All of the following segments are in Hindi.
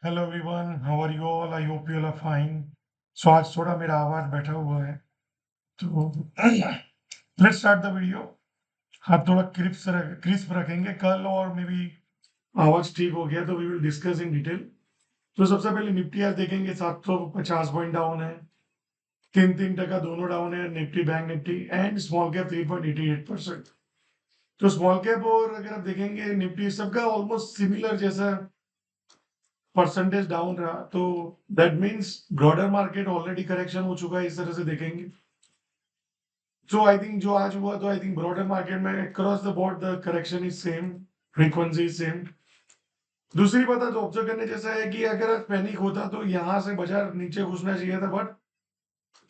Hello everyone, how are you all? I hope you all are fine. So आज थोड़ा मेरा आवाज बैठा हुआ है, तो लेट्स स्टार्ट द वीडियो। आप थोड़ा क्रिस्प रखेंगे कल, और मे बी आवाज ठीक हो गया तो we will discuss in detail. तो सबसे पहले निफ्टी आज देखेंगे, 750 पॉइंट डाउन है, 3-3% दोनों डाउन है, Nifty bank Nifty and small cap 3.88%। तो स्मॉल कैप और अगर आप देखेंगे निफ्टी सबका ऑलमोस्ट सिमिलर जैसा परसेंटेज डाउन रहा, तो that means broader market already correction हो चुका है, इस तरह से देखेंगे। सो आई थिंक जो आज हुआ, तो आई थिंक ब्रॉडर मार्केट में across the board the correction is same, frequency is same. दूसरी बात जो ऑब्जर्व करने जैसा है कि अगर पैनिक होता तो यहां से बाजार नीचे घुसना चाहिए था, बट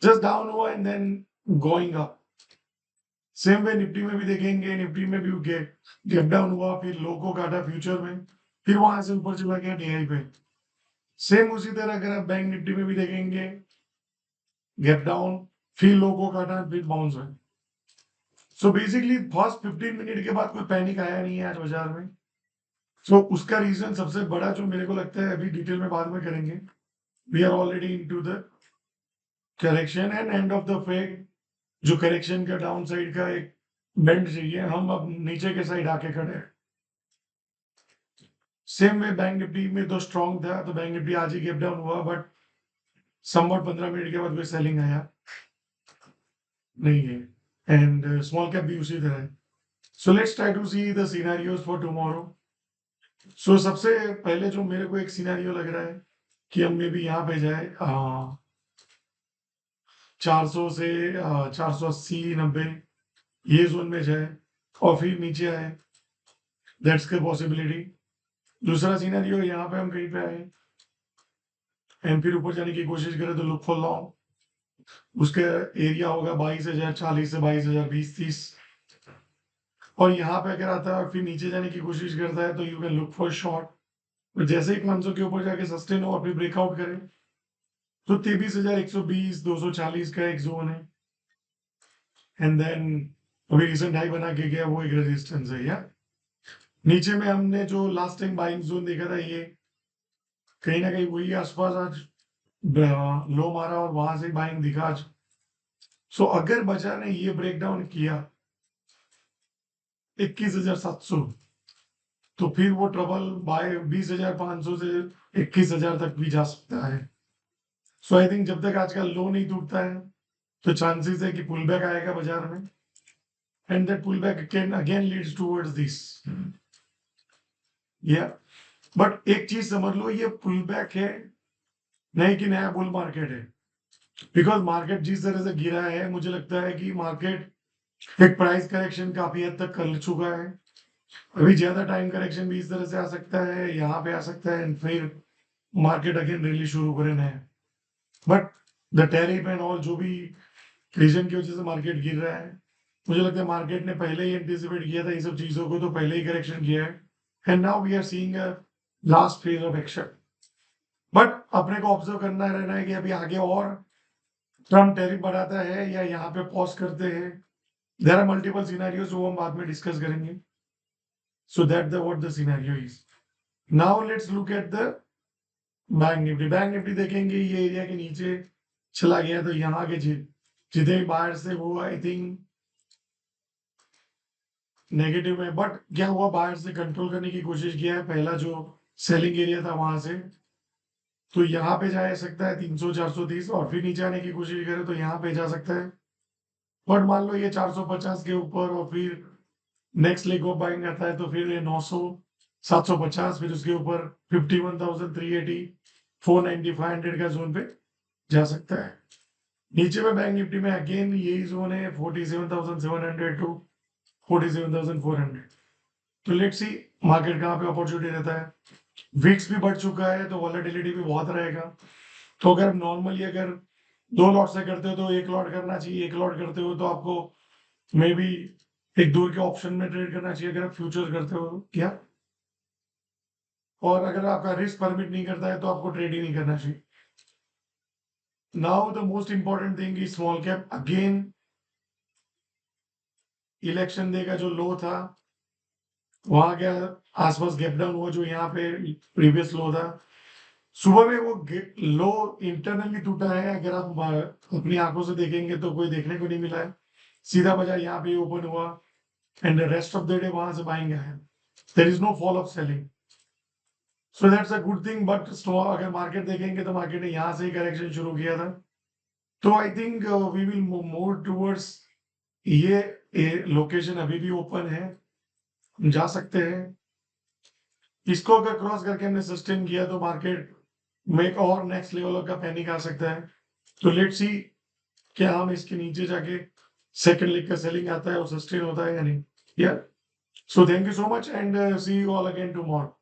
जस्ट डाउन हुआ and then going up. Same way Nifty में भी देखेंगे, निफ्टी में भी गैप डाउन हुआ, फिर लो को काटा फ्यूचर में, फिर वहां से ऊपर चला गया डीआई पे। सेम उसी तरह अगर आप बैंक निफ्टी में भी देखेंगे, गैप डाउन, फिर लो को काटा, फिर बाउंस है। सो बेसिकली फर्स्ट 15 मिनट के बाद कोई पैनिक आया नहीं है आज बाजार में। सो उसका रीजन सबसे बड़ा जो मेरे को लगता है, अभी डिटेल में बाद में करेंगे, we are already into the correction and end of the fake. जो करेक्शन का डाउन साइड का एक बेंड चाहिए, हम अब नीचे के साइड आके खड़े हैं। सेम वे बैंक निफ्टी में तो स्ट्रॉन्ग था, तो बैंक निफ्टी आज ही गैप डाउन हुआ, बट समवट 15 मिनट के बाद कोई सेलिंग आया नहीं है, एंड स्मॉल कैप भी उसी तरह है। So let's try to see the scenarios for tomorrow. So सबसे पहले जो मेरे को एक सिनेरियो लग रहा है कि हम मे भी यहाँ पे जाए 400 से 480-90 ये जोन में जाए और फिर नीचे आए, दैट्स द पॉसिबिलिटी। दूसरा सिनेरियो यहाँ पे हम कहीं पे आए एंड फिर ऊपर जाने की कोशिश करें तो लुक फॉर लॉन्ग, उसका एरिया होगा 22,040 से 22,020 30। और यहाँ पे अगर आता है और फिर नीचे जाने की कोशिश करता है तो you can look for short. तो जैसे ही 500 के ऊपर जाके सस्टेन हो और फिर ब्रेकआउट करे तो 23,120 240 का एक जोन है, एंड देन अभी रिसेंट हाई बना के गया, वो एक रेजिस्टेंस है। या नीचे में हमने जो लास्ट टाइम बाइंग जोन देखा था, ये कहीं ना कहीं वही आसपास आज लो मारा और वहां से बाइंग दिखा आज। सो अगर बाजार ने ये ब्रेकडाउन किया 21,700, तो फिर वो ट्रबल बाय 20,500 से 21,000 तक भी जा सकता है। सो आई थिंक जब तक आज का लो नहीं टूटता है तो चांसेस है कि पुल बैक आएगा बाजार में, and that pull back can again leads towards this. या बट एक चीज समझ लो, ये पुल बैक है नहीं कि नया बुल मार्केट है। बिकॉज मार्केट जिस तरह से गिरा है, मुझे लगता है कि मार्केट एक प्राइस करेक्शन काफी हद तक कर चुका है। अभी ज्यादा टाइम करेक्शन भी इस तरह से आ सकता है, यहाँ पे आ सकता है, एंड फिर मार्केट अगेन रैली शुरू करे नया। But the tariff and all जो भी रीजन की वजह से मार्केट गिर रहा है, मुझे लगता है मार्केट ने पहले ही एंटिसिपेट किया था ये सब चीजों को, तो पहले ही करेक्शन किया है, and now we are seeing a last phase of action. But अपने को ऑब्जर्व करना रहना है कि अभी आगे और ट्रम्प टैरिफ बढ़ाता है या यहाँ पे पॉज करते हैं। देयर आर मल्टीपल सिनेरियोज जो हम बाद में डिस्कस करेंगे। So that the what the scenario is. Now let's look at the bank Nifty. Bank Nifty देखेंगे, ये एरिया के नीचे चला गया, तो यहाँ के जितने भी बाहर से वो आई थिंक नेगेटिव है, बट क्या हुआ, बाहर से कंट्रोल करने की कोशिश किया है, पहला जो सेलिंग एरिया था वहां से, तो यहाँ पे जा सकता है 300 430, और फिर नीचे आने की कोशिश करे तो यहाँ पे जा सकता है। बट मान लो ये 450 के ऊपर और फिर नेक्स्ट लेग ऑफ बाइंग आता है, तो फिर ये 900 750, फिर उसके ऊपर 51,380 490 500 का जोन पे जा सकता है। नीचे में बैंक निफ्टी में अगेन यही जोन है, 47,700 टू 47,400। तो लेट्स सी मार्केट कहाँ पे अपॉर्चुनिटी रहता है। विक्स भी बढ़ चुका है तो वॉलेटिलिटी भी बहुत रहेगा। तो अगर नॉर्मली अगर 2 लॉट से करते हो तो 1 लॉट करना चाहिए, 1 लॉट करते हो तो आपको मे बी एक दूर के ऑप्शन में ट्रेड करना चाहिए अगर आप फ्यूचर करते हो क्या। और अगर आपका रिस्क परमिट नहीं करता है तो आपको ट्रेड ही नहीं करना चाहिए। Now the most important thing is small cap again election day का जो लो था वहां के आसपास गैप डाउन हुआ, जो यहाँ पे प्रीवियस लो था, सुबह में वो लो इंटरनली टूटा है, अगर आप अपनी आंखों से देखेंगे तो कोई देखने को नहीं मिला है। सीधा बाजार यहाँ पे ओपन हुआ and rest of the day वहां से बाइंग है। There is no fall of selling, so that's a good thing. But अगर मार्केट देखेंगे तो मार्केट ने यहाँ से ही करेक्शन शुरू किया था। तो I think we will move towards ये लोकेशन अभी भी ओपन है, जा सकते हैं। इसको अगर क्रॉस करके हमने सस्टेन किया तो मार्केट में एक और नेक्स्ट लेवल का पैनिक आ सकता है। तो लेट्स सी क्या हम इसके नीचे जाके सेकंड लेग का सेलिंग आता है और सस्टेन होता है या नहीं। या so thank you so much and see you all again tomorrow.